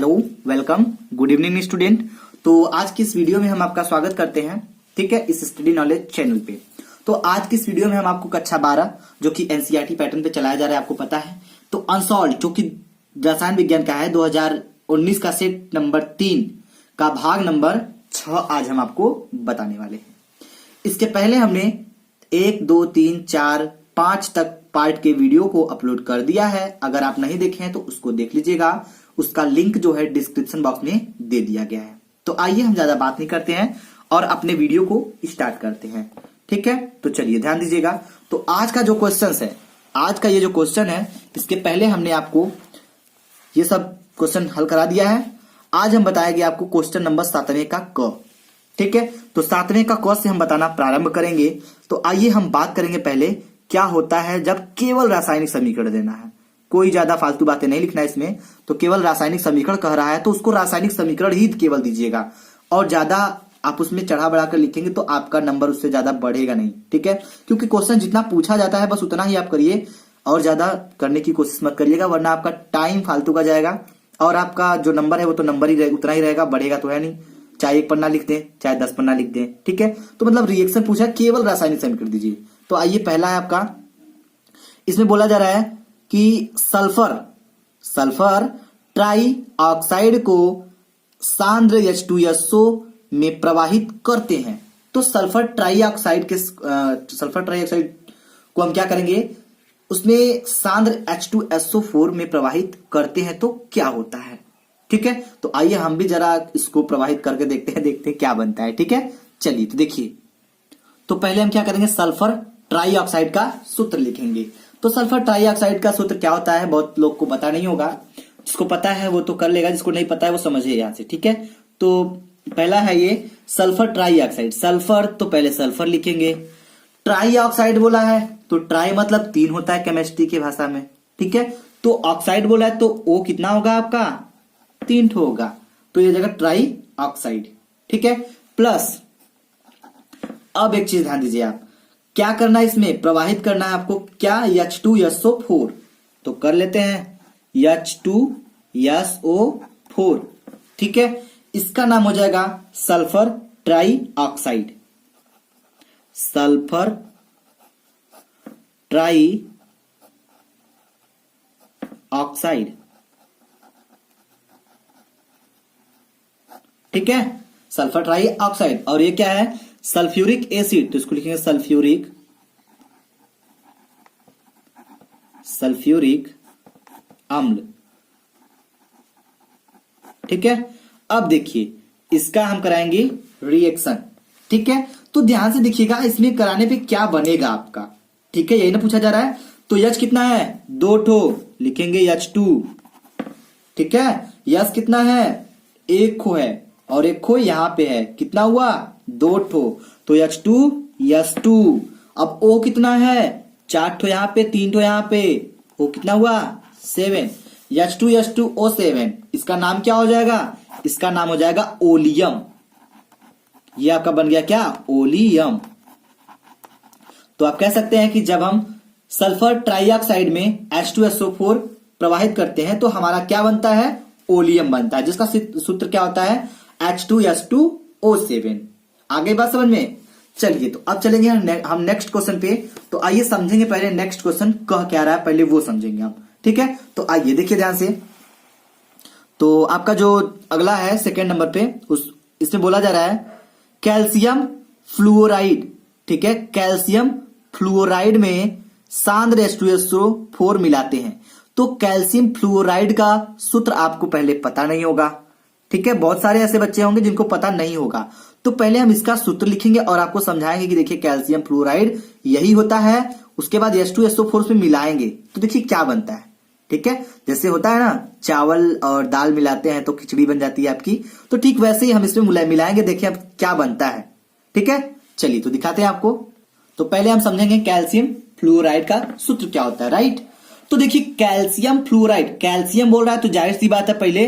Hello, welcome, good evening student. तो आज की इस वीडियो में हम आपका स्वागत करते हैं, ठीक है, इस स्टडी नॉलेज चैनल पे। तो आज की इस वीडियो में हम आपको कक्षा 12 जो कि एनसीईआरटी पैटर्न पे चलाया जा रहा है, आपको पता है। तो अनसॉल्व जो कि रसायन विज्ञान का है 2019 का सेट नंबर 3 का भाग नंबर 6 आज हम आपको बताने वाले हैं। इसके पहले हमने 1, 2, 3, 4, 5 तक पार्ट के वीडियो को अपलोड कर दिया है। अगर आप नहीं देखे हैं तो उसको देख लीजिएगा, उसका लिंक जो है डिस्क्रिप्शन बॉक्स में दे दिया गया है। तो आइए हम ज्यादा बात नहीं करते हैं और अपने वीडियो को स्टार्ट करते हैं, ठीक है। तो चलिए ध्यान दीजिएगा। तो आज का जो क्वेश्चन है, आज का ये जो क्वेश्चन है, इसके पहले हमने आपको ये सब क्वेश्चन हल करा दिया है। आज हम बताएंगे आपको क्वेश्चन नंबर 7वें का क, ठीक है। तो 7वें का क से हम बताना प्रारंभ करेंगे। तो आइए हम बात करेंगे पहले क्या होता है जब केवल रासायनिक समीकरण देना है। कोई ज्यादा फालतू बातें नहीं लिखना इसमें। तो केवल रासायनिक समीकरण कह रहा है तो उसको रासायनिक समीकरण ही केवल दीजिएगा, और ज्यादा आप उसमें चढ़ा बढ़ाकर लिखेंगे तो आपका नंबर उससे ज्यादा बढ़ेगा नहीं, ठीक है। क्योंकि क्वेश्चन जितना पूछा जाता है बस उतना ही आप करिए और ज्यादा करने की कोशिश मत करिएगा, वरना आपका टाइम फालतू का जाएगा और आपका जो नंबर है वो तो नंबर ही उतना ही रहेगा, बढ़ेगा तो है नहीं। चाहे 1 पन्ना लिख दें चाहे 10 पन्ना लिख दें, ठीक है। तो मतलब रिएक्शन पूछा, केवल रासायनिक समीकरण दीजिए। तो आइए पहला है आपका, इसमें बोला जा रहा है कि सल्फर ट्राई ऑक्साइड को सांद्र H2SO में प्रवाहित करते हैं। तो सल्फर ट्राई ऑक्साइड को हम क्या करेंगे, उसमें सांद्र H2SO4 में प्रवाहित करते हैं तो क्या होता है, ठीक है। तो आइए हम भी जरा इसको प्रवाहित करके देखते हैं क्या बनता है, ठीक है। चलिए तो देखिए, तो पहले हम क्या करेंगे, सल्फर ट्राई ऑक्साइड का सूत्र लिखेंगे। तो सल्फर ट्राई ऑक्साइड का सूत्र क्या होता है, बहुत लोग को पता नहीं होगा। जिसको पता है वो तो कर लेगा, जिसको नहीं पता है वो समझिए यहां से, ठीक है। तो पहला है ये सल्फर ट्राई ऑक्साइड। सल्फर तो पहले सल्फर लिखेंगे, ट्राई ऑक्साइड बोला है तो ट्राई मतलब 3 होता है केमिस्ट्री की भाषा में, ठीक है। तो ऑक्साइड बोला है तो ओ कितना होगा आपका, 3 होगा। तो ये जगह ट्राई ऑक्साइड, ठीक है। प्लस अब एक चीज ध्यान दीजिए, आप क्या करना है, इसमें प्रवाहित करना है आपको क्या, H2SO4। तो कर लेते हैं H2SO4, ठीक है। इसका नाम हो जाएगा sulphur try oxide. Sulphur try oxide, ठीक है, सल्फर ट्राई ऑक्साइड। और ये क्या है, सल्फ्यूरिक एसिड। तो इसको लिखेंगे सल्फ्यूरिक अम्ल, ठीक है। अब देखिए इसका हम कराएंगे रिएक्शन, ठीक है। तो ध्यान से देखिएगा, इसमें कराने पे क्या बनेगा आपका, ठीक है, यही ना पूछा जा रहा है। तो H कितना है, 2 ठो, लिखेंगे H2, ठीक है। यस कितना है, 1 खो है और 1 खो यहां पे है, कितना हुआ, 2 ठो। तो H2S2। अब O कितना है, 4 ठो यहां पे, 3 ठो यहां पे, O कितना हुआ, 7। H2S2O7। इसका नाम क्या हो जाएगा, इसका नाम हो जाएगा ओलियम। ये आपका बन गया क्या, ओलियम। तो आप कह सकते हैं कि जब हम सल्फर ट्राइऑक्साइड में H2SO4 प्रवाहित करते हैं तो हमारा क्या बनता है, ओलियम बनता है, जिसका सूत्र क्या होता है, H2S2O7। आगे बात समझ में। चलिए तो अब चलेंगे हम नेक्स्ट क्वेश्चन पे। तो आइए समझेंगे पहले नेक्स्ट क्वेश्चन कह क्या रहा है, पहले वो समझेंगे हम, ठीक है। तो आइए देखिए ध्यान से। तो आपका जो अगला है सेकेंड नंबर पे, इसमें बोला जा रहा है कैल्शियम फ्लूओराइड, ठीक है। कैल्शियम फ्लूओराइड में सांद्र H2SO4 मिलाते हैं। तो कैल्शियम फ्लूओराइड का सूत्र आपको पहले पता नहीं होगा, ठीक है। बहुत सारे ऐसे बच्चे होंगे जिनको पता नहीं होगा। तो पहले हम इसका सूत्र लिखेंगे और आपको समझाएंगे कि देखिए कैल्शियम फ्लूओराइड यही होता है। उसके बाद H2SO4 में मिलाएंगे तो देखिए क्या बनता है, ठीक है। जैसे होता है ना, चावल और दाल मिलाते हैं तो खिचड़ी बन जाती है आपकी, तो ठीक वैसे ही हम इसमें मिलाएंगे, देखिए अब क्या बनता है, ठीक है। चलिए तो दिखाते हैं आपको। तो पहले हम समझेंगे कैल्शियम फ्लूओराइड का सूत्र क्या होता है, राइट। तो देखिए कैल्शियम फ्लूओराइड, कैल्शियम बोल रहा है तो जाहिर सी बात है पहले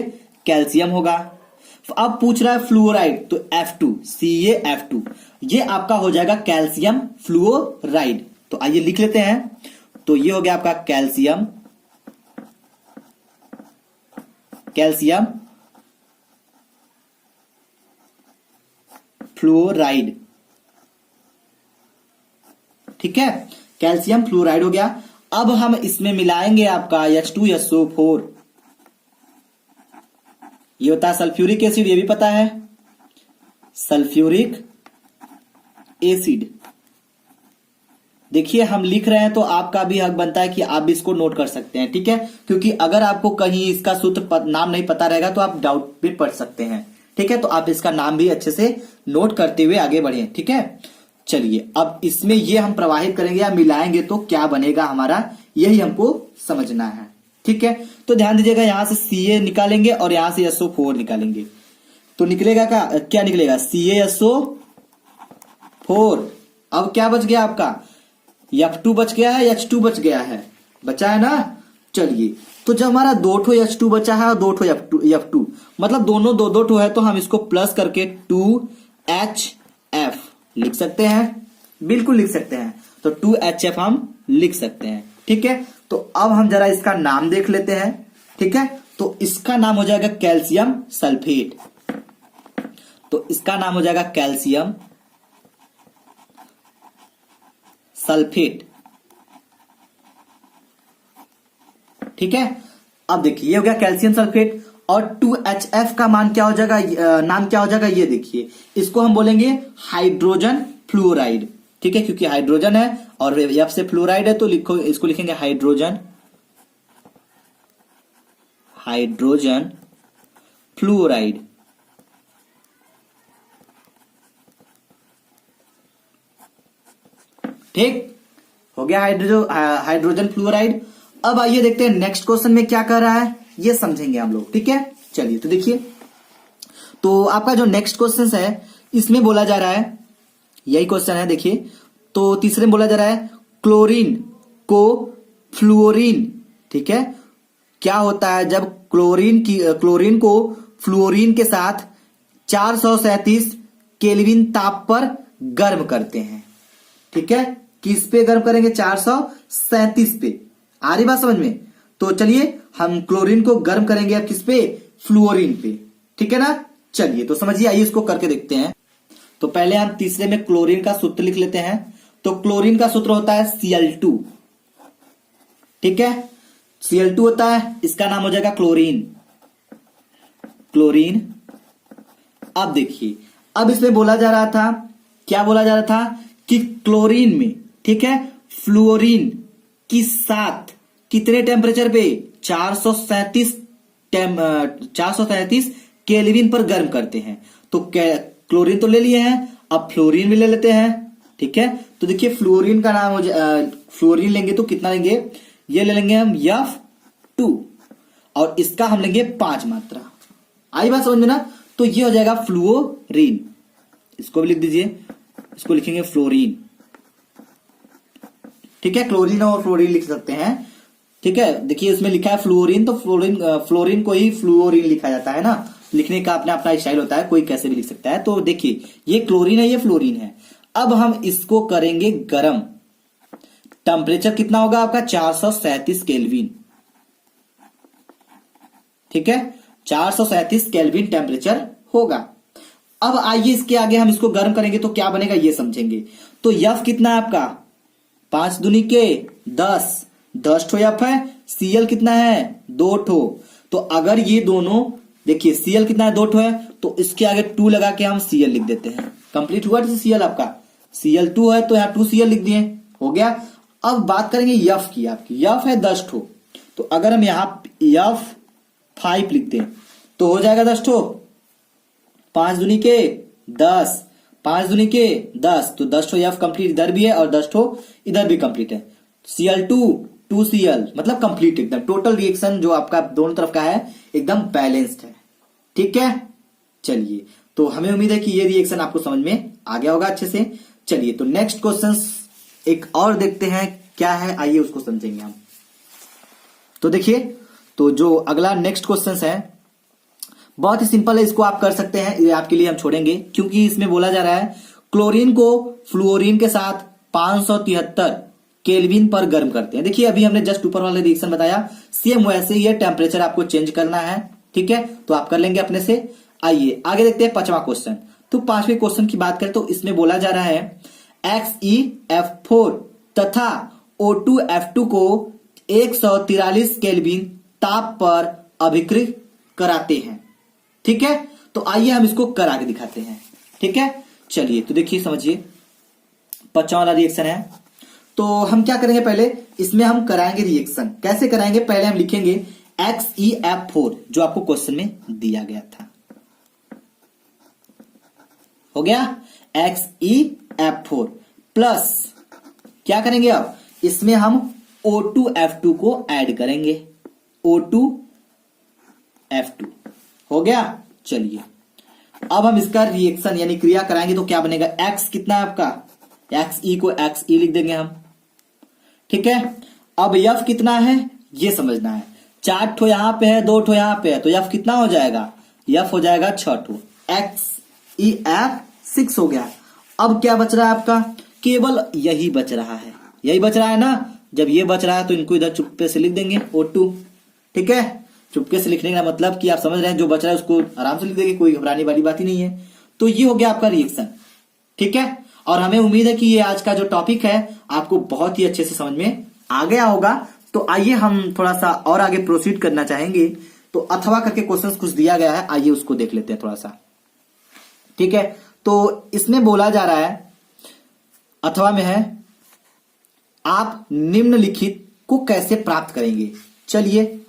कैल्शियम होगा। अब पूछ रहा है फ्लूओराइड तो F2, CaF2, ये आपका हो जाएगा कैल्शियम फ्लूओराइड। तो आइए लिख लेते हैं। तो ये हो गया आपका कैल्शियम फ्लोराइड। ठीक है, कैल्शियम फ्लोराइड हो गया। अब हम इसमें मिलाएंगे आपका H2SO4, ये होता है सल्फ्यूरिक एसिड, ये भी पता है, सल्फ्यूरिक एसिड। देखिए हम लिख रहे हैं तो आपका भी हक बनता है कि आप भी इसको नोट कर सकते हैं। ठीक है, क्योंकि अगर आपको कहीं इसका सूत्र नाम नहीं पता रहेगा तो आप डाउट भी पढ़ सकते हैं। ठीक है, तो आप इसका नाम भी अच्छे से नोट करते हुए आगे बढ़े। ठीक है, चलिए अब इसमें ये हम प्रवाहित करेंगे या मिलाएंगे तो क्या बनेगा हमारा, यही हमको समझना है। ठीक है, तो ध्यान दीजिएगा, यहां से Ca निकालेंगे और यहां से SO4 निकालेंगे तो निकलेगा क्या निकलेगा, CaSO4। अब क्या बच गया आपका, F2 बच गया है, H2 बच गया है, बचा है ना। चलिए, तो जब हमारा 2 ठो H2 बचा है और 2 ठो F2 मतलब दोनों 2 ठो है, तो हम इसको प्लस करके 2HF लिख सकते हैं, बिल्कुल लिख सकते हैं। तो 2HF हम लिख सकते हैं। ठीक है, तो अब हम जरा इसका नाम देख लेते हैं। ठीक है, तो इसका नाम हो जाएगा कैल्शियम सल्फेट। तो इसका नाम हो जाएगा कैल्शियम सल्फेट। ठीक है, अब देखिए ये हो गया कैल्शियम सल्फेट, और 2HF का मान क्या हो जाएगा, नाम क्या हो जाएगा, ये देखिए, इसको हम बोलेंगे हाइड्रोजन फ्लोराइड। ठीक है, क्योंकि हाइड्रोजन है और F से फ्लोराइड है, तो लिखो, इसको लिखेंगे हाइड्रोजन फ्लोराइड। ठीक हो गया, हाइड्रोजन फ्लोराइड। अब आइए देखते हैं नेक्स्ट क्वेश्चन में क्या कर रहा है, ये समझेंगे हम लोग। ठीक है, चलिए तो देखिए, तो आपका जो नेक्स्ट क्वेश्चन है इसमें बोला जा रहा है, यही क्वेश्चन है, देखिए, तो तीसरे में बोला जा रहा है क्लोरीन को फ्लोरीन। ठीक है, क्या होता है जब क्लोरीन को फ्लोरीन के साथ 437 केल्विन ताप पर गर्म करते हैं। ठीक है, किस पे गर्म करेंगे, 437 पे। आ रही बात समझ में। तो चलिए हम क्लोरीन को गर्म करेंगे अब किस पे, फ्लोरीन पे। ठीक है ना, चलिए तो समझिए, आइए इसको करके देखते हैं। तो पहले हम तीसरे में क्लोरीन का सूत्र लिख लेते हैं। तो क्लोरीन का सूत्र होता है Cl2। ठीक है, Cl2 होता है, इसका नाम हो जाएगा क्लोरीन। अब देखिए, अब इसमें बोला जा रहा था, क्या बोला जा रहा था कि क्लोरीन में, ठीक है, फ्लोरीन के साथ कितने टेम्परेचर पे, 437 केल्विन पर गर्म करते हैं। तो क्लोरीन तो ले लिए हैं, अब फ्लोरीन भी ले लेते हैं। ठीक है, तो देखिए फ्लोरीन का नाम फ्लोरीन लेंगे तो कितना लेंगे, ये ले लेंगे हम F2 और इसका हम लेंगे 5 मात्रा। आई बात समझ में ना। तो ये हो जाएगा फ्लोरीन, इसको भी लिख दीजिए, इसको लिखेंगे फ्लोरीन। ठीक है, क्लोरीन और फ्लोरीन लिख सकते हैं। ठीक है, देखिए इसमें लिखा है फ्लोरीन, तो फ्लोरीन को ही फ्लोरीन लिखा जाता है ना, लिखने का अपना अपना स्टाइल होता है, कोई कैसे भी लिख सकता है। तो देखिए ये क्लोरीन है, ये फ्लोरीन है। अब हम इसको करेंगे गरम। टेम्परेचर कितना होगा आपका, 437 केल्विन। ठीक है, 437 केल्विन टेम्परेचर होगा। अब आइए इसके आगे हम इसको गर्म करेंगे तो क्या बनेगा ये समझेंगे। तो F कितना है आपका, 5 दूनी के 10 ठो F है। Cl कितना है, 2 ठो। तो अगर ये दोनों, देखिए Cl कितना है, 2 ठो है, तो इसके आगे 2 लगा के हम Cl लिख देते हैं। कंप्लीट हुआ Cl आपका, Cl2 है तो यहां 2 Cl लिख दिए, हो गया। अब बात करेंगे F की, आपकी F है 10 ठो, तो अगर हम यहां F5 लिख दें तो हो जाएगा 10 ठो। 5 दूनी के 10, 5 दूनी के 10, तो 10 ठो F कंप्लीट इधर भी है और 10 ठो इधर भी कंप्लीट है। Cl2 2Cl मतलब कंप्लीट, एकदम टोटल रिएक्शन जो आपका दोनों तरफ का है एकदम बैलेंस्ड है। ठीक है, चलिए तो हमें उम्मीद है कि ये रिएक्शन आपको समझ में आ गया होगा अच्छे से। चलिए तो नेक्स्ट क्वेश्चन एक और देखते हैं क्या है, आइए उसको समझेंगे हम। तो देखिए, तो जो अगला नेक्स्ट क्वेश्चन है बहुत ही सिंपल है, इसको आप कर सकते हैं, ये आपके लिए हम छोड़ेंगे क्योंकि इसमें बोला जा रहा है क्लोरीन को फ्लोरीन के साथ 573 केल्विन पर गर्म करते हैं। देखिए अभी हमने जस्ट ऊपर वाले रिएक्शन बताया, सेम वैसे ही टेम्परेचर आपको चेंज करना है। ठीक है, तो आप कर लेंगे अपने से। आइए आगे देखते हैं 5वां क्वेश्चन। तो 5वें क्वेश्चन की बात करें तो इसमें बोला जा रहा है XeF4 तथा O2F2 को 143 केल्विन ताप पर अभिक्रिय कराते हैं। ठीक है, तो आइए हम इसको करा के दिखाते हैं। ठीक है, चलिए तो देखिए समझिए 55 वाला रिएक्शन है। तो हम क्या करेंगे, पहले इसमें हम कराएंगे रिएक्शन। कैसे कराएंगे, पहले हम लिखेंगे XeF4 जो आपको क्वेश्चन में दिया गया था। हो गया XeF4 प्लस क्या करेंगे, अब इसमें हम O2F2 को ऐड करेंगे। O2F2 हो गया। चलिए अब हम इसका रिएक्शन यानी क्रिया कराएंगे तो क्या बनेगा, X कितना है आपका, Xe को Xe लिख देंगे हम। ठीक है, अब F कितना है ये समझना है। 4 ठो यहां पे है, 2 ठो यहां पे है, तो F कितना हो जाएगा, F हो जाएगा 6 ठो। XeF 6 हो गया। अब क्या बच रहा है आपका, केवल यही बच रहा है, यही बच रहा है ना। जब ये बच रहा है तो इनको इधर चुप्पे से लिख देंगे O2। ठीक है, चुपके से लिखने का मतलब कि आप समझ रहे हैं, जो बच रहा है उसको आराम से लिख देंगे, कोई घबराने वाली बात ही नहीं है। तो ये हो गया आपका रिएक्शन। ठीक है, और हमें उम्मीद है कि ये आज का जो टॉपिक है आपको बहुत ही अच्छे से समझ में आ गया होगा। तो आइए हम थोड़ा सा और आगे प्रोसीड करना चाहेंगे। तो अथवा करके क्वेश्चन कुछ दिया गया है, आइए उसको देख लेते हैं थोड़ा सा। ठीक है, तो इसमें बोला जा रहा है, अथवा में है, आप निम्नलिखित को कैसे प्राप्त करेंगे। चलिए,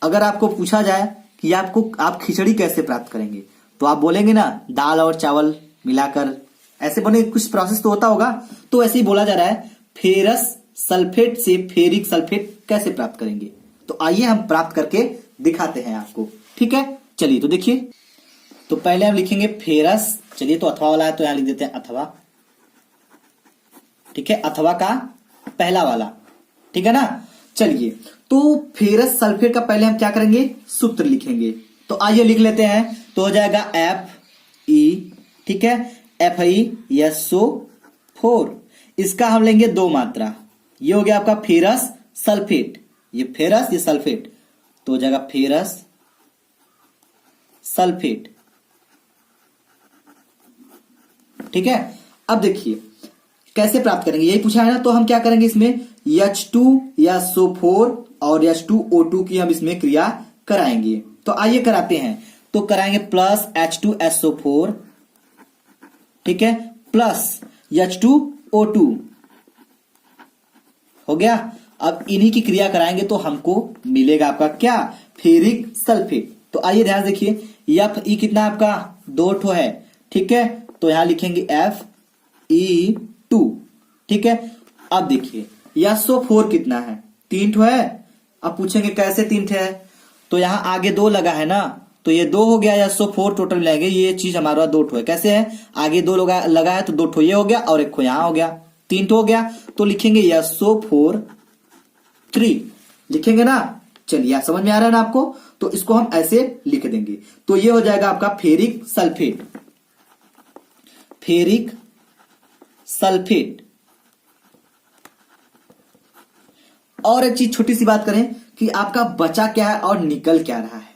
अगर आपको पूछा जाए कि आप खिचड़ी कैसे प्राप्त करेंगे, तो आप बोलेंगे ना दाल और चावल मिलाकर ऐसे बने, कुछ प्रोसेस तो होता होगा। तो ऐसे ही बोला जा रहा है फेरस सल्फेट से फेरिक सल्फेट कैसे प्राप्त करेंगे। तो आइए हम प्राप्त करके दिखाते हैं आपको। ठीक है, चलिए तो देखिए। तो पहले हम लिखेंगे फेरस, चलिए तो अथवा वाला है तो यहां लिख देते हैं अथवा। ठीक है, अथवा का पहला वाला। ठीक है ना, चलिए तो फेरस सल्फेट का पहले हम क्या करेंगे, सूत्र लिखेंगे। तो आइए लिख लेते हैं। तो हो जाएगा Fe, ठीक है, FeSO4। इसका हम लेंगे 2 मात्रा। ये हो गया आपका फेरस सल्फेट, ये फेरस ये सल्फेट, तो हो जाएगा फेरस सल्फेट। ठीक है, अब देखिए कैसे प्राप्त करेंगे, यही पूछा है ना। तो हम क्या करेंगे, इसमें H2SO4 और H2O2 की हम इसमें क्रिया कराएंगे। तो आइए कराते हैं। तो कराएंगे प्लस H2SO4, ठीक है, प्लस H2O2 हो गया। अब इन्हीं की क्रिया कराएंगे तो हमको मिलेगा आपका क्या, फेरिक सल्फेट। तो आइए ध्यान देखिए, Fe कितना आपका 2 ठो है। ठीक है, तो यहां लिखेंगे Fe2। ठीक है, अब देखिए SO4 कितना है, 3 ठो है। अब पूछेंगे कैसे 3 ठो है, तो यहां आगे 2 लगा है ना, तो ये 2 हो गया। SO4 टोटल मिलाएंगे, ये चीज हमारा 2 ठो है। कैसे है, आगे 2 लगा है तो 2 ठो ये हो गया और 1 ठो यहां हो गया, 3 ठो हो गया। तो लिखेंगे SO4 3 लिखेंगे ना। चलिए समझ में आ रहा है ना आपको, तो इसको हम ऐसे लिख देंगे। तो ये हो जाएगा आपका फेरिक सल्फेट, फेरिक सल्फेट। और एक चीज छोटी सी बात करें कि आपका बचा क्या है और निकल क्या रहा है।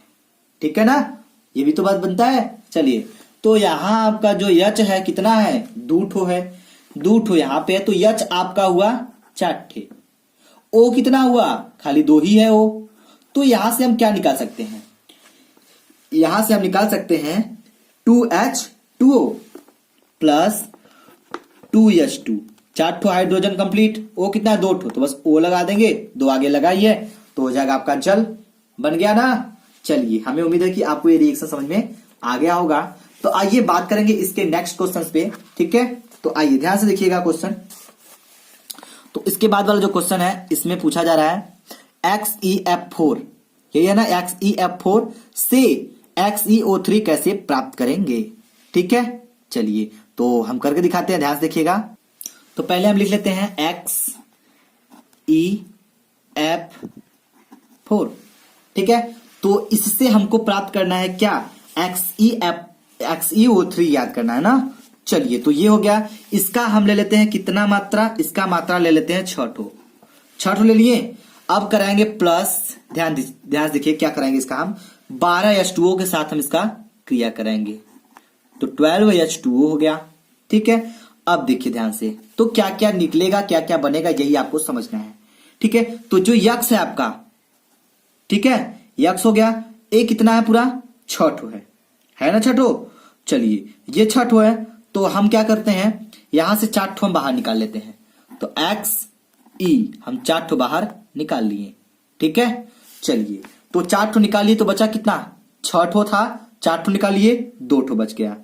ठीक है ना, ये भी तो बात बनता है। चलिए, तो यहां आपका जो यच है कितना है, 2 ठो है, 2 ठो यहां पे है। तो यच आपका हुआ 4 ठे। ओ कितना हुआ, खाली 2 ही है ओ। तो यहां से हम क्या निकाल सकते हैं, यहां से हम निकाल सकते हैं 2H2O प्लस 2H2, 4 ठो हाइड्रोजन कंप्लीट। ओ कितना है, 2 ठो, तो बस ओ लगा देंगे, 2 आगे लगाइए तो हो जाएगा आपका जल। बन गया ना। चलिए, हमें उम्मीद है कि आपको ये रिएक्शन समझ में आ गया होगा। तो आइए बात करेंगे इसके नेक्स्ट क्वेश्चन पे। ठीक है, तो आइए ध्यान से देखिएगा क्वेश्चन। तो इसके बाद वाला जो क्वेश्चन है इसमें पूछा जा रहा है XeF4, यही है ना, XeF4 से XeO3 कैसे प्राप्त करेंगे। ठीक है, चलिए तो हम करके दिखाते हैं, ध्यान से देखिएगा। तो पहले हम लिख लेते हैं XeF4। ठीक है, तो इससे हमको प्राप्त करना है क्या, XeO3 याद करना है ना। चलिए, तो ये हो गया। इसका हम ले लेते हैं कितना मात्रा, इसका मात्रा ले लेते हैं 6 ठो, 6 ठो ले लिए। अब कराएंगे प्लस, ध्यान से देखिए क्या कराएंगे, इसका हम 12H2O के साथ हम इसका क्रिया कराएंगे। तो 12H2O हो गया। ठीक है, अब देखिए ध्यान से, तो क्या क्या निकलेगा, क्या क्या बनेगा, यही आपको समझना है। ठीक है, तो जो यक्स है आपका, ठीक है, यक्स हो गया, ए कितना है पूरा 6 ठो है ना 6 ठो। चलिए ये 6 ठो है, तो हम क्या करते हैं, यहां से 4 ठो हम बाहर निकाल लेते हैं। तो एक्स ई हम 4 ठो बाहर निकाल लिए। ठीक है, चलिए तो 4 ठो निकालिए, तो बचा कितना, 6 ठो था, 4 ठो निकालिए, 2 ठो बच गया।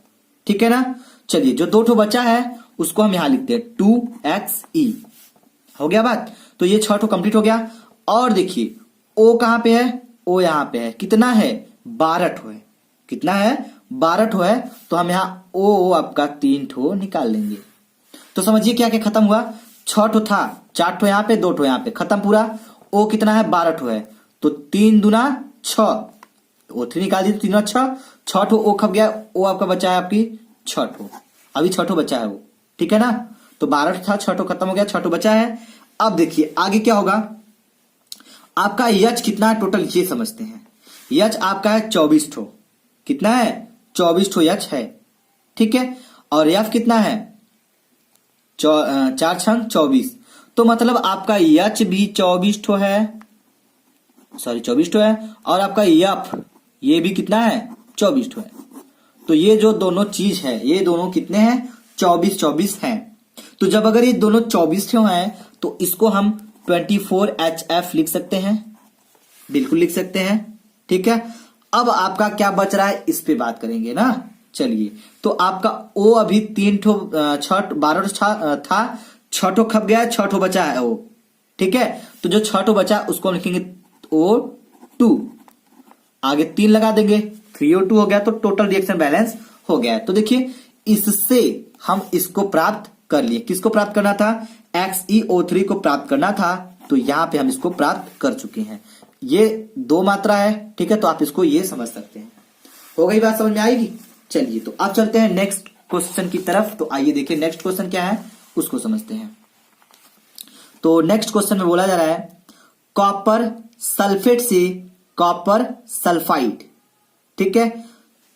ठीक है ना, चलिए जो 2 ठो बचा है उसको हम यहां लिखते हैं 2xe। हो गया बात, तो ये 6 ठो कंप्लीट हो गया। और देखिए ओ कहां पे है, ओ यहां पे है, कितना है 12 ठो है, कितना है 12 ठो है, तो हम यहां ओ आपका 3 ठो निकाल लेंगे। तो समझिए क्या क्या खत्म हुआ, 6 ठो था, 4 ठो यहां पे, 2 ठो यहां पे, खत्म पूरा। ओ कितना है 12 ठो है, तो 3 दूना 6, O3 निकाल दी तो 3 दूना 6, 6 ठो ओ खप गया, ओ आपका बचा है आपकी 6 ठो, अभी 6 ठो बचा है वो। ठीक है ना, तो 12 था, 6 ठो खत्म हो गया, 6 ठो बचा है। अब देखिए आगे क्या होगा, आपका यच कितना है टोटल ये समझते हैं। यच आपका है 24 ठो, कितना है 24 ठो यच है। ठीक है, और एफ कितना है 4 छंग 24, तो मतलब आपका यच भी 24 ठो है, सॉरी 24 ठो है, और आपका यफ ये भी कितना है 24 ठो है। तो ये जो दोनों चीज है, ये दोनों कितने हैं 24 हैं। तो जब अगर ये दोनों 24 ठो हैं, तो इसको हम 24HF लिख सकते हैं, बिल्कुल लिख सकते हैं। ठीक है, अब आपका क्या बच रहा है इस पे बात करेंगे ना। चलिए, तो आपका ओ अभी 3 ठो 12 था, 6 ठो खप गया है, 6 ठो बचा है ओ। ठीक है, तो जो 6 ठो बचा उसको लिखेंगे O2, आगे 3 लगा देंगे, 3O2 हो गया, तो टोटल रिएक्शन बैलेंस हो गया। तो देखिए इससे हम इसको प्राप्त कर लिए, किसको प्राप्त करना था, XeO3 को प्राप्त करना था, तो यहां पे हम इसको प्राप्त कर चुके हैं। ये 2 मात्रा है। ठीक है, तो आप इसको ये समझ सकते हैं। हो गई बात, समझ में आएगी। चलिए तो अब चलते हैं नेक्स्ट क्वेश्चन की तरफ। तो आइए देखिए नेक्स्ट क्वेश्चन क्या है उसको समझते हैं। तो नेक्स्ट क्वेश्चन में बोला जा रहा है कॉपर सल्फेट से कॉपर सल्फाइड। ठीक है,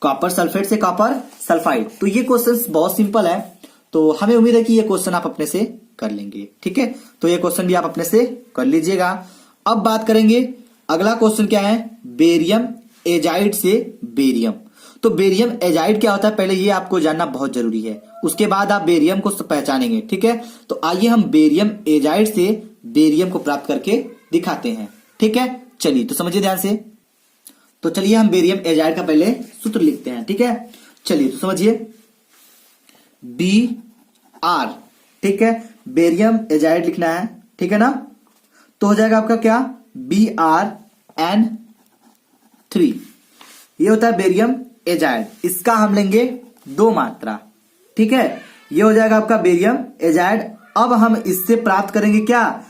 कॉपर सल्फेट से कॉपर सल्फाइड। तो ये क्वेश्चन बहुत सिंपल है, तो हमें उम्मीद है कि ये क्वेश्चन आप अपने से कर लेंगे। ठीक है, तो ये क्वेश्चन भी आप अपने से कर लीजिएगा। अब बात करेंगे अगला क्वेश्चन क्या है, बेरियम एजाइड से बेरियम। तो बेरियम एजाइड क्या होता है पहले ये आपको जानना बहुत जरूरी है, उसके बाद आप बेरियम को पहचानेंगे। ठीक है, तो आइए हम बेरियम एजाइड से बेरियम को प्राप्त करके दिखाते हैं। ठीक है, चलिए तो समझिए ध्यान से। तो चलिए हम बेरियम एजाइड का पहले सूत्र लिखते हैं। ठीक है, चलिए तो समझिए Br। ठीक है, बेरियम एजाइड लिखना है। ठीक है ना, तो हो जाएगा आपका क्या BrN3, ये होता है बेरियम एजाइड। इसका हम लेंगे 2 मात्रा। ठीक है, ये हो जाएगा आपका बेरियम एजाइड। अब हम इससे प्राप्त करेंगे क्या,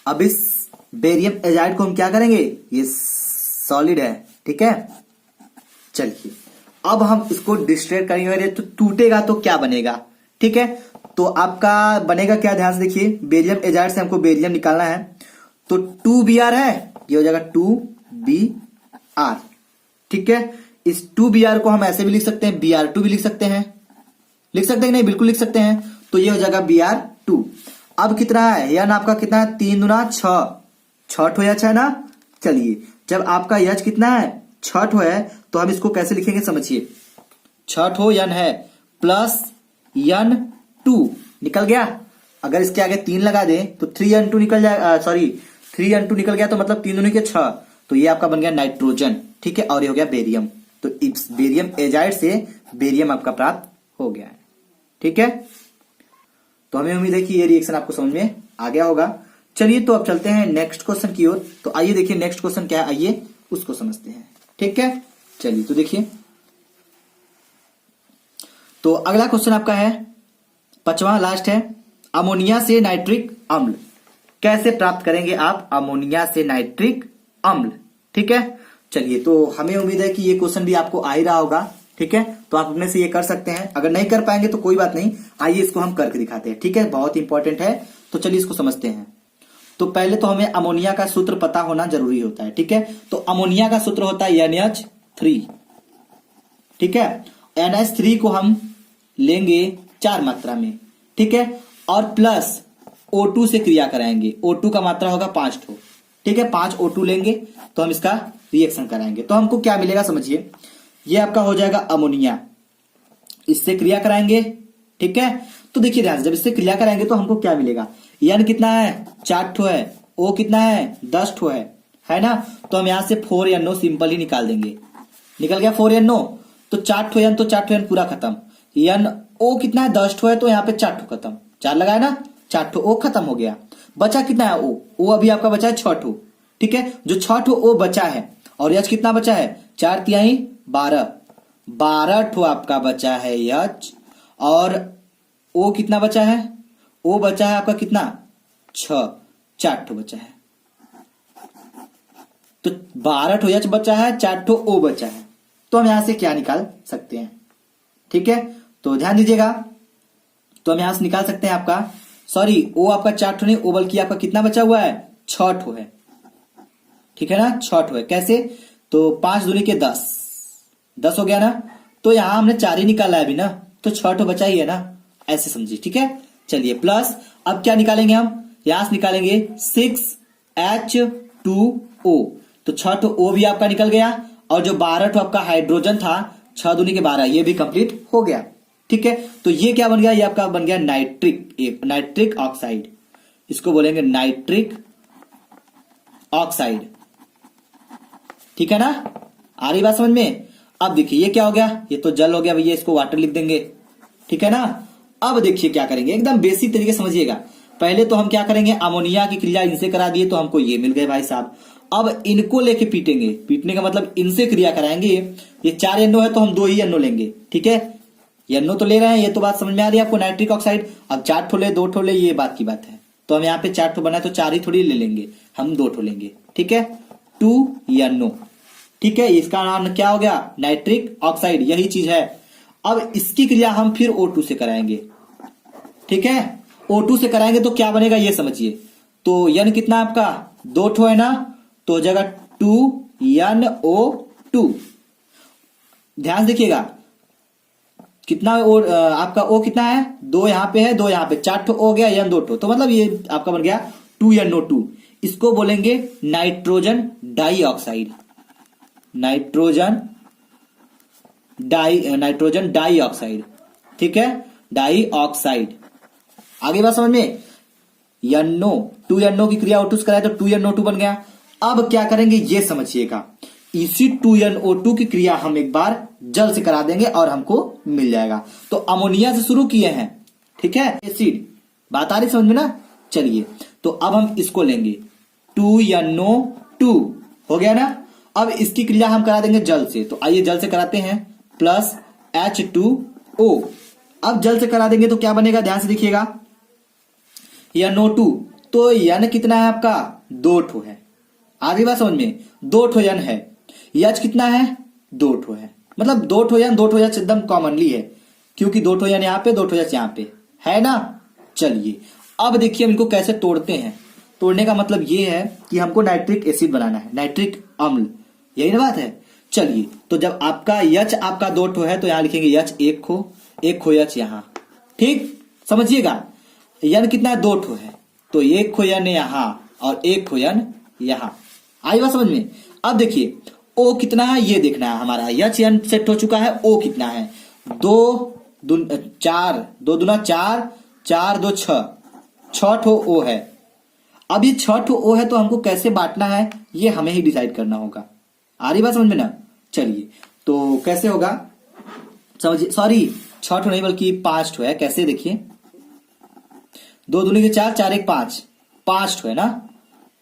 अब इस बेरियम एजाइड को हम क्या करेंगे, ये सॉलिड है। ठीक है, चलिए अब हम इसको डिस्ट्रेट करेंगे, तो टूटेगा तो क्या बनेगा। ठीक है, तो आपका बनेगा क्या, ध्यान से देखिए, बेरियम एजाइड से हमको बेरियम निकालना है, तो 2Br है, ये हो जाएगा 2Br। ठीक है, इस 2Br को हम ऐसे भी लिख सकते हैं, Br2 भी लिख सकते हैं, लिख सकते हैं नहीं, बिल्कुल लिख सकते हैं। तो ये हो जाएगा Br2। अब कितना है, यन आपका कितना है 3 दूना 6, 6 ठो यच है ना। चलिए जब आपका यच कितना है 6 ठो है, तो हम इसको कैसे लिखेंगे समझिए, 6 ठो यन है प्लस N2 निकल गया, अगर इसके आगे 3 लगा दें तो 3N2 निकल जाएगा, सॉरी 3N2 निकल गया, तो मतलब 3 दूनी के 6, तो ये आपका बन गया नाइट्रोजन। ठीक है, और ये हो गया बेरियम। तो इस बेरियम एजाइड से बेरियम आपका प्राप्त हो गया है। ठीक है, तो हमें उम्मीद है कि ये रिएक्शन आपको समझ में आ गया होगा। चलिए तो अब चलते हैं नेक्स्ट क्वेश्चन की ओर। तो आइए देखिए नेक्स्ट क्वेश्चन क्या है, आइए उसको समझते हैं। ठीक है, चलिए तो देखिए, तो अगला क्वेश्चन आपका है 5वां लास्ट है, अमोनिया से नाइट्रिक अम्ल कैसे प्राप्त करेंगे आप, अमोनिया से नाइट्रिक अम्ल। ठीक है, चलिए तो हमें उम्मीद है कि ये क्वेश्चन भी आपको आ ही रहा होगा। ठीक है, तो आप अपने से ये कर सकते हैं, अगर नहीं कर पाएंगे तो कोई बात नहीं, आइए इसको हम करके दिखाते हैं। ठीक है, बहुत इंपॉर्टेंट है, तो चलिए इसको समझते हैं। तो पहले तो हमें अमोनिया का सूत्र पता होना जरूरी होता है, ठीक है। तो अमोनिया का सूत्र होता है NH3, ठीक है। NH3 को हम लेंगे 4 मात्रा में, ठीक है, और प्लस O2 से क्रिया कराएंगे। O2 का मात्रा होगा 5 ठो, ठीक है। 5 O2 लेंगे तो हम इसका रिएक्शन कराएंगे, तो हमको क्या मिलेगा समझिए। ये आपका हो जाएगा अमोनिया, इससे क्रिया कराएंगे, ठीक है। तो देखिए ध्यान से, जब इससे क्रिया कराएंगे तो हमको क्या मिलेगा। N कितना है 4 ठो है, O कितना है 10 ठो है ना। तो हम यहां से 4NO सिंपल ही निकाल देंगे। निकल गया 4NO, तो 4 ठो N, तो 4 ठो N पूरा खत्म। NO कितना है 10 ठो है, तो यहाँ पे 4 ठो खत्म, 4 लगाए ना, 4 ठो O खत्म हो गया। बचा कितना है O अभी आपका बचा है 6 ठो, ठीक है। जो 6 ठो O बचा है, और H कितना बचा है 4 तिहाई 12 ठो आपका बचा है H, और O कितना बचा है, O बचा है आपका कितना 4 ठो बचा है। तो 12 ठो H बचा है, 4 ठो O बचा है। तो हम यहां से क्या निकाल सकते हैं, ठीक है। तो ध्यान दीजिएगा, तो हम यहां से निकाल सकते हैं आपका, सॉरी O आपका 4 ठो नहीं, O बल्कि आपका कितना बचा हुआ है 6 ठो है, ठीक है ना, 6 ठो है। कैसे, तो 5 दूनी के 10 हो गया ना। तो यहां हमने 4 ही निकाला है अभी ना, तो 6 ठो बचा ही है ना, ऐसे समझिए, ठीक है। चलिए प्लस अब क्या निकालेंगे हम, यहां से निकालेंगे 6H2O, तो 6 ठो O भी आपका निकल गया, और जो 12 ठो आपका हाइड्रोजन था 6 दूनी के 12, ये भी कंप्लीट हो गया, ठीक है। तो ये क्या बन गया, ये आपका बन गया नाइट्रिक ऑक्साइड, इसको बोलेंगे नाइट्रिक ऑक्साइड, ठीक है ना। आ रही बात समझ में। अब देखिए ये क्या हो गया, ये तो जल हो गया भैया, इसको वाटर लिख देंगे, ठीक है ना। अब देखिए क्या करेंगे, एकदम बेसिक तरीके समझिएगा। पहले तो हम क्या करेंगे, अमोनिया की क्रिया इनसे करा दिए तो हमको ये मिल गए भाई साहब। अब इनको लेके पीटेंगे, पीटने का मतलब इनसे क्रिया कराएंगे। ये 4 NO है तो हम 2 ही NO लेंगे, ठीक है। NO तो ले रहे हैं, ये तो बात समझ में आ रही है आपको, नाइट्रिक ऑक्साइड। अब 4 ठो ले 2 ठो ले, ये बात की बात है। तो हम यहाँ पे 4 ठो बना है तो 4 ही थोड़ी ले लेंगे, हम 2 ठो लेंगे, ठीक है। 2 NO, ठीक है, इसका नाम क्या हो गया नाइट्रिक ऑक्साइड, यही चीज है। अब इसकी क्रिया हम फिर O2 से कराएंगे, ठीक है। O2 से कराएंगे तो क्या बनेगा ये समझिए। तो N कितना आपका 2 ठो है ना, तो हो जाएगा 2NO2। ध्यान देखिएगा कितना आपका O कितना है 2 यहां पे है, 2 यहां पे, 4 ठो हो गया, N 2 ठो, तो मतलब ये आपका बन गया 2NO2। इसको बोलेंगे नाइट्रोजन डाइऑक्साइड, नाइट्रोजन डाइऑक्साइड, ठीक है, डाइऑक्साइड। आगे बात समझ में। NO 2NO की क्रिया O2 से कराए तो 2NO2 बन गया। अब क्या करेंगे ये समझिएगा, इसी 2NO2 की क्रिया हम एक बार जल से करा देंगे और हमको मिल जाएगा। तो अमोनिया से शुरू किए हैं, ठीक है, एसिड, बात आ रही समझ में ना। चलिए तो अब हम इसको लेंगे 2NO2 हो गया ना। अब इसकी क्रिया हम करा देंगे जल से, तो आइए जल से कराते हैं, प्लस H2O। अब जल से करा देंगे तो क्या बनेगा, ध्यान से देखिएगा, NO2, तो N कितना है आपका 2 ठो है, आधी बात समझ में, 2 ठो N है। H कितना है 2 ठो है, मतलब 2 ठो N 2 ठो H एकदम कॉमनली है, क्योंकि 2 ठो N यहाँ पे 2 ठो H यहाँ पे है ना। चलिए अब देखिए हम इनको कैसे तोड़ते हैं। तोड़ने का मतलब ये है कि हमको नाइट्रिक एसिड बनाना है, नाइट्रिक अम्ल, यही ना बात है। चलिए तो जब आपका H आपका 2 ठो है तो यहां लिखेंगे H 1 खो H यहां, ठीक समझिएगा। N कितना है 2 ठो है, तो 1 खो N यहां और 1 खो N यहां, आई बात समझ में। अब देखिए O कितना है ये देखना है हमारा, H N सेट हो चुका है, O कितना है 2 4, 2 दूना 4, 4 2 6 ठो O है। अब ये 6 ठो O है तो हमको कैसे बांटना है ये हमें ही डिसाइड करना होगा, आ रही बात समझ में ना। चलिए तो कैसे होगा समझिए, सॉरी 6 ठो नहीं बल्कि 5 ठो है। कैसे देखिए, 2 दूनी के 4, 4 1 5, 5 ठो है ना।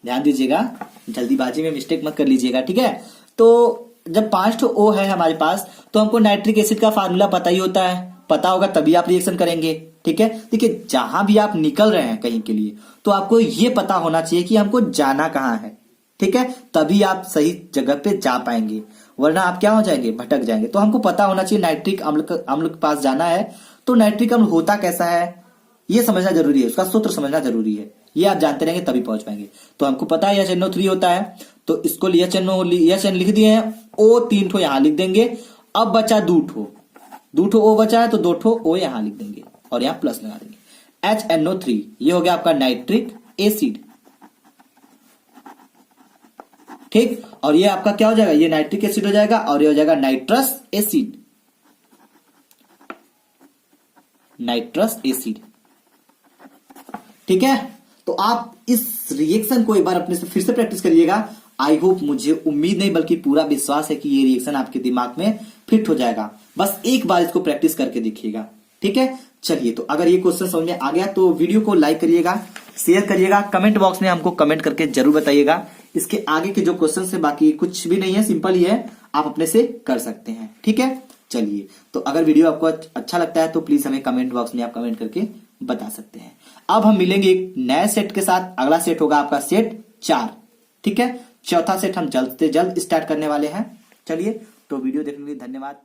ध्यान दीजिएगा, जल्दीबाजी में मिस्टेक मत कर लीजिएगा, ठीक है। तो जब 5 ठो O है हमारे पास तो हमको नाइट्रिक एसिड का फार्मूला पता ही होता है, पता होगा तभी आप रिएक्शन करेंगे, ठीक है। देखिए जहां भी आप निकल रहे हैं कहीं के लिए तो आपको ये पता होना चाहिए कि हमको जाना कहां है, ठीक है, तभी आप सही जगह पे जा पाएंगे, वरना आप क्या हो जाएंगे, भटक जाएंगे। तो हमको पता होना चाहिए नाइट्रिक अम्ल के पास जाना है तो नाइट्रिक अम्ल होता कैसा है ये समझना जरूरी है, उसका सूत्र समझना जरूरी है। ये आप जानते रहेंगे तभी पहुंच पाएंगे। तो हमको पता है HNO3 होता है, तो इसको HN लिख दिए हैं, O 3 ठो यहां लिख देंगे। अब बचा 2 ठो O बचा है, तो 2 ठो O यहां लिख देंगे और यहां प्लस लगा देंगे। HNO3 ये हो गया आपका नाइट्रिक एसिड, ठीक। और ये आपका क्या हो जाएगा, ये नाइट्रिक एसिड हो जाएगा और ये हो जाएगा नाइट्रस एसिड, ठीक है। तो आप इस रिएक्शन को एक बार अपने से फिर से प्रैक्टिस करिएगा। आई होप, मुझे उम्मीद नहीं बल्कि पूरा विश्वास है कि ये रिएक्शन आपके दिमाग में फिट हो जाएगा। बस एक बार इसको प्रैक्टिस करके देखिएगा, ठीक है। चलिए, तो अगर ये क्वेश्चन समझ में आ गया तो वीडियो को लाइक करिएगा, शेयर करिएगा, कमेंट बॉक्स में हमको कमेंट करके जरूर बताइएगा। इसके आगे के जो क्वेश्चन है बाकी कुछ भी नहीं है, सिंपल ही है, आप अपने से कर सकते हैं, ठीक है। चलिए, तो अगर वीडियो आपको अच्छा लगता है तो प्लीज हमें कमेंट बॉक्स में आप कमेंट करके बता सकते हैं। अब हम मिलेंगे एक नए सेट के साथ। अगला सेट होगा आपका सेट 4, ठीक है। चौथा सेट हम जल्द से जल्द स्टार्ट करने वाले हैं। चलिए, तो वीडियो देखने के लिए धन्यवाद।